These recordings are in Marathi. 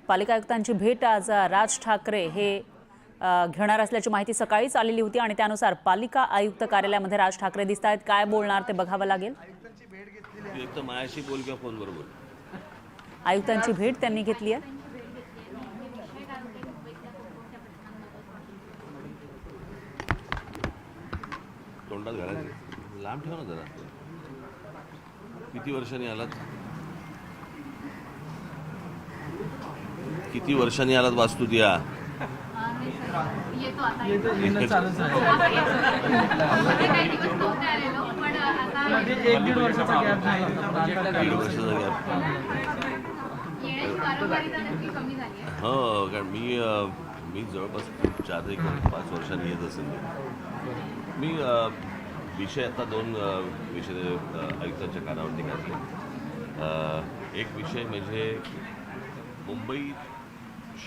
पालिका आयुक्तांची भेट आज राज ठाकरे हे घेणार असल्याची माहिती सकाळीच आलेली होती आणि त्यानुसार पालिका आयुक्त कार्यालयामध्ये राज ठाकरे दिसत आहेत। काय बोलणार ते बघावं लागेल। एक तर माझ्याशी बोल किंवा फोनवर बोल। आयुक्तांची भेट त्यांनी घेतली आहे। तोंडात घालायचं लांब ठेव ना जरा। किती वर्षांनी आलात? किती वर्षांनी आलात वास्तूत या? दीड वर्षाचा गॅप हो, कारण मी जवळपास 4-5 वर्षांनी येत असेल। मी विषय आता 2 विषय आयुक्तांच्या कानावरती घातले। एक विषय म्हणजे मुंबई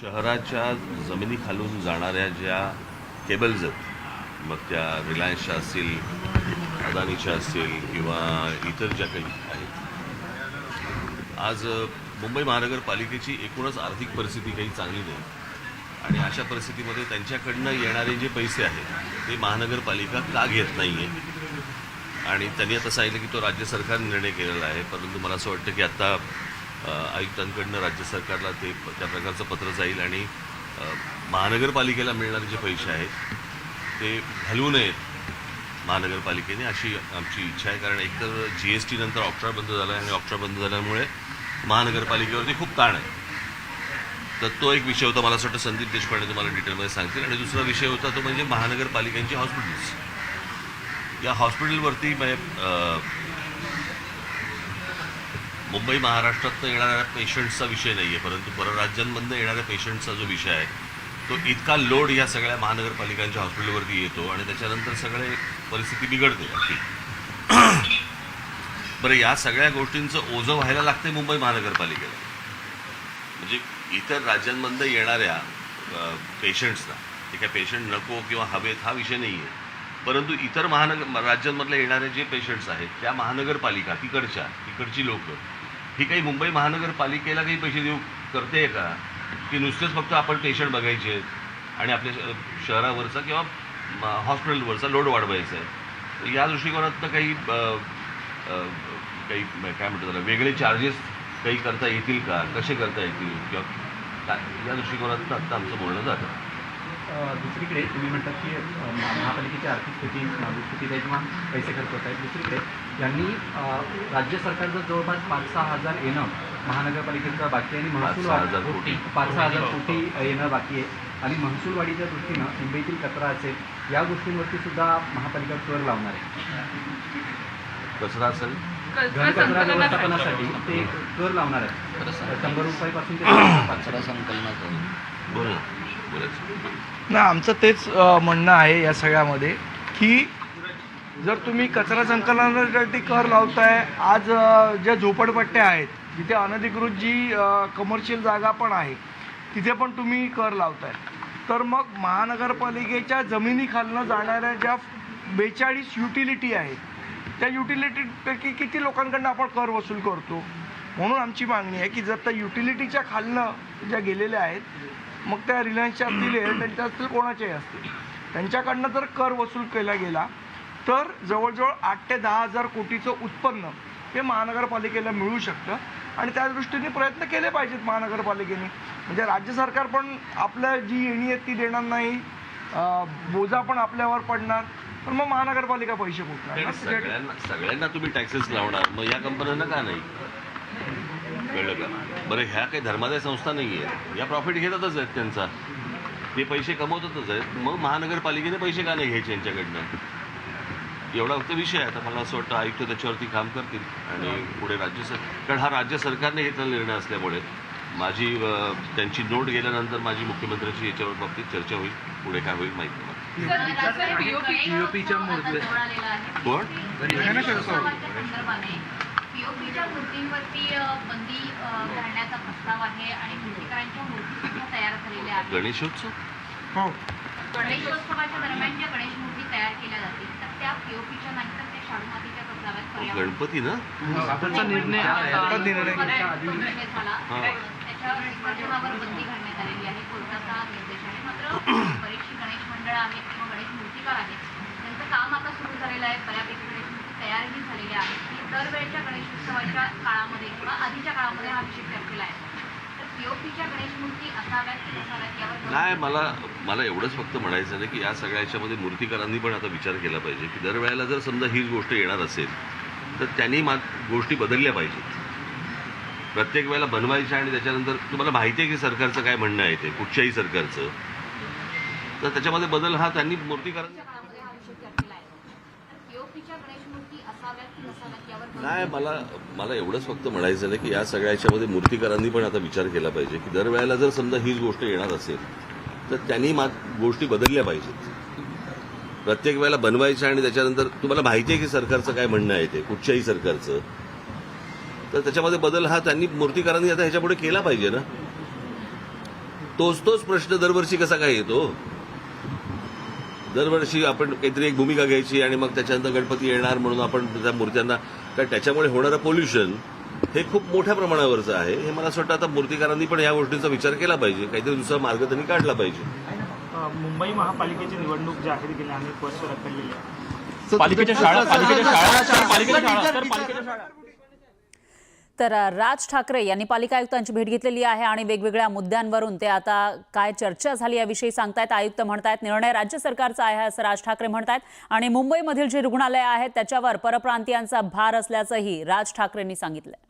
शहराच्या जमिनी खालून जाणाऱ्या ज्या केबल्स आहेत, मग त्या रिलायन्सच्या असतील, अदानीच्या असतील किंवा इतर ज्या काही आहेत, आज मुंबई महानगरपालिकेची एकूणच आर्थिक परिस्थिती काही चांगली नाही आणि अशा परिस्थितीमध्ये त्यांच्याकडनं येणारे जे पैसे आहेत ते महानगरपालिका का घेत नाही आहे। आणि त्यांनी आता सांगितलं की तो राज्य सरकारने निर्णय केलेला आहे, परंतु मला असं वाटतं की आत्ता आयुक्तांकडनं राज्य सरकारला त्या प्रकारचं पत्र जाईल आणि महानगरपालिकेला मिळणारे जे पैसे आहेत ते घालवू नयेत महानगरपालिकेने, अशी आमची इच्छा आहे। कारण एकतर GST नंतर ऑप्ट्रा बंद झाला आहे आणि ऑप्ट्रा बंद झाल्यामुळे महानगरपालिकेवरती खूप ताण आहे। तर तो एक विषय होता। मला असं वाटतं संदीप देशपांडे तुम्हाला डिटेलमध्ये सांगतील। आणि दुसरा विषय होता तो म्हणजे महानगरपालिकांची हॉस्पिटल्स। या हॉस्पिटलवरती मुंबई महाराष्ट्रातनं येणाऱ्या पेशंट्सचा विषय नाही आहे, परंतु परराज्यांमधनं येणाऱ्या पेशंट्सचा जो विषय आहे तो इतका लोड या सगळ्या महानगरपालिकांच्या हॉस्पिटलवरती येतो आणि त्याच्यानंतर सगळे परिस्थिती बिघडते अगदी। बरं, या सगळ्या गोष्टींचं ओझं व्हायला लागते मुंबई महानगरपालिकेला। म्हणजे इतर राज्यांमधनं येणाऱ्या पेशंट्सना, ते काय पेशंट नको किंवा हवेत हा विषय नाही आहे, परंतु इतर राज्यांमधले येणारे जे पेशंट्स आहेत त्या महानगरपालिका तिकडची लोक ही काही मुंबई महानगरपालिकेला काही पैसे देऊ करते का, की नुसतेच फक्त आपण पेशंट बघायचे आहेत आणि आपल्या शहरावरचा किंवा हॉस्पिटलवरचा लोड वाढवायचा आहे। या दृष्टिकोनातनं काही काय म्हणतात त्याला वेगळे चार्जेस काही करता येतील का, कसे करता येतील किंवा काय, या दृष्टिकोनातनं आत्ता आमचं बोलणं जातं। दुसरीकडे तुम्ही म्हणतात की महापालिकेची आर्थिक स्थिती नाजूक स्थिती आहे किंवा पैसे खर्च होत आहेत, दुसरीकडे यांनी राज्य सरकारचं जवळपास 5-6 हजार येणं महानगरपालिकेचं बाकी आहे आणि महसूल 5-6 हजार कोटी येणं बाकी आहे आणि महसूलवाढीच्या दृष्टीनं मुंबईतील कचरा असेल या गोष्टींवरती सुद्धा महापालिका कर लावणार आहे। कचरा असेल, घनकचरा व्यवस्थापनासाठी ते कर लावणार आहे 100 रुपयापासून ते कचरा संकलनाचं। ना आमचं तेच म्हणणं आहे या सगळ्यामध्ये की जर तुम्ही कचरा संकलनासाठी कर लावताय, आज ज्या झोपडपट्ट्या आहेत जिथे अनधिकृत जी कमर्शियल जागा पण आहे तिथे पण तुम्ही कर लावताय, तर मग महानगरपालिकेच्या जमिनीखालनं जाणाऱ्या ज्या 42 युटिलिटी आहेत त्या युटिलिटीपैकी किती लोकांकडनं आपण कर वसूल करतो। म्हणून आमची मागणी आहे की जर त्या युटिलिटीच्या खालनं ज्या गेलेल्या आहेत, मग त्या रिलायन्सच्या असतील, एअरटेलच्या असतील, कोणाच्याही असतील, त्यांच्याकडनं जर कर वसूल केला गेला तर जवळजवळ 8 ते 10 हजार कोटीचं उत्पन्न हे महानगरपालिकेला मिळू शकतं आणि त्या दृष्टीने प्रयत्न केले पाहिजेत महानगरपालिकेने। म्हणजे राज्य सरकार पण आपल्या जी येणी आहेत ती देणार नाही, बोजा पण आपल्यावर पडणार, पण मग महानगरपालिका पैसे पोचणार। सगळ्यांना तुम्ही टॅक्सेस लावणार, मग या कंपन्यांना का नाही? कळलं का? बरं, ह्या काही धर्मादाय संस्था नाही आहेत, या प्रॉफिट घेतातच आहेत त्यांचा, ते पैसे कमवतातच आहेत, मग महानगरपालिकेने पैसे का नाही घ्यायचे यांच्याकडनं? एवढा फक्त विषय आहे। आता मला असं वाटतं आयुक्त त्याच्यावरती काम करतील आणि पुढे कारण हा राज्य सरकारने घेतलेला निर्णय असल्यामुळे माझी त्यांची नोट गेल्यानंतर माझी मुख्यमंत्र्यांची याच्यावर बाबतीत चर्चा होईल, पुढे काय होईल माहिती नाही। कोण पीओपीच्या मूर्तींवरती बंदी घालण्याचा प्रस्ताव आहे आणि मूर्तिकारांच्या मूर्ती सुद्धा तयार झालेल्या आहेत। गणेशोत्सव, हो, गणेशोत्सवाच्या दरम्यान ज्या गणेश मूर्ती तयार केल्या जातील तर त्या पीओपीच्या नाही तर त्या शाडू मातीच्या बसाव्यात। गणपती ना त्याचा निर्णय झाला, त्याच्या विसर्जनावर बंदी घालण्यात आलेली आहे, कोर्टाचा निर्देश आहे. मात्र बरीचशी गणेश मंडळं आहेत किंवा गणेश मूर्तिकार आहेत, त्यांचं काम आता सुरू झालेलं आहे. बऱ्यापैकी गणेश मूर्ती तयारही झालेल्या आहेत की दरवेळच्या गणेशोत्सवाच्या काळामध्ये किंवा आधीच्या काळामध्ये हा विषय चर्चेला आहे. तर पीओपीच्या गणेश मूर्ती असाव्यात की नसाव्यात यावर नाही, मला एवढंच फक्त म्हणायचं आहे की या सगळ्या याच्यामध्ये मूर्तिकारांनी पण आता विचार केला पाहिजे की दरवेळेला जर समजा हीच गोष्ट येणार असेल तर त्यांनी गोष्टी बदलल्या पाहिजेत. प्रत्येक वेळेला बनवायच्या आणि त्याच्यानंतर तुम्हाला माहिती आहे की सरकारचं काय म्हणणं आहे ते कुठच्याही सरकारचं, तर त्याच्यामध्ये बदल हा त्यांनी मूर्तिकारांनी काळामध्ये हा विषय चर्चेला आहे. तर पीओपीच्या गणेश मूर्ती असाव्यात की नसाव्यात यावर नाही, मला एवढंच फक्त म्हणायचं आहे की या सगळ्या याच्यामध्ये मूर्तिकारांनी पण आता विचार केला पाहिजे की दरवेळेला जर समजा हीच गोष्ट येणार असेल तर त्यांनी गोष्टी बदलल्या पाहिजेत. प्रत्येक वेळेला बनवायच्या आणि त्याच्यानंतर तुम्हाला माहिती आहे की सरकारचं काय म्हणणं आहे ते कुठच्याही सरकारचं, तर त्याच्यामध्ये बदल हा त्यांनी मूर्तिकारांनी आता ह्याच्यापुढे केला पाहिजे ना. तोच प्रश्न दरवर्षी कसा काय येतो. दरवर्षी आपण काहीतरी एक भूमिका घ्यायची आणि मग त्याच्यानंतर गणपती येणार म्हणून आपण त्या मूर्त्यांना, कारण त्याच्यामुळे होणारं पोल्युशन हे खूप मोठ्या प्रमाणावरचं आहे. हे मला असं वाटतं आता मूर्तिकारांनी पण या गोष्टींचा विचार केला पाहिजे, काहीतरी दुसरा मार्ग त्यांनी काढला पाहिजे. मुंबई महापालिकेची निवडणूक जाहीर केली अनेक वर्ष रखडलेली आहे. तर राज ठाकरे यांनी पालिका आयुक्तांची भेट घेतलेली आहे आणि वेगवेगळ्या मुद्द्यांवरून ते आता काय चर्चा झाली याविषयी सांगतायत. आयुक्त म्हणतायत निर्णय राज्य सरकारचा आहे असं राज ठाकरे म्हणतायत आणि मुंबईमधील जी रुग्णालय आहेत त्याच्यावर परप्रांतीयांचा भार असल्याचंही राज ठाकरेंनी सांगितलंय.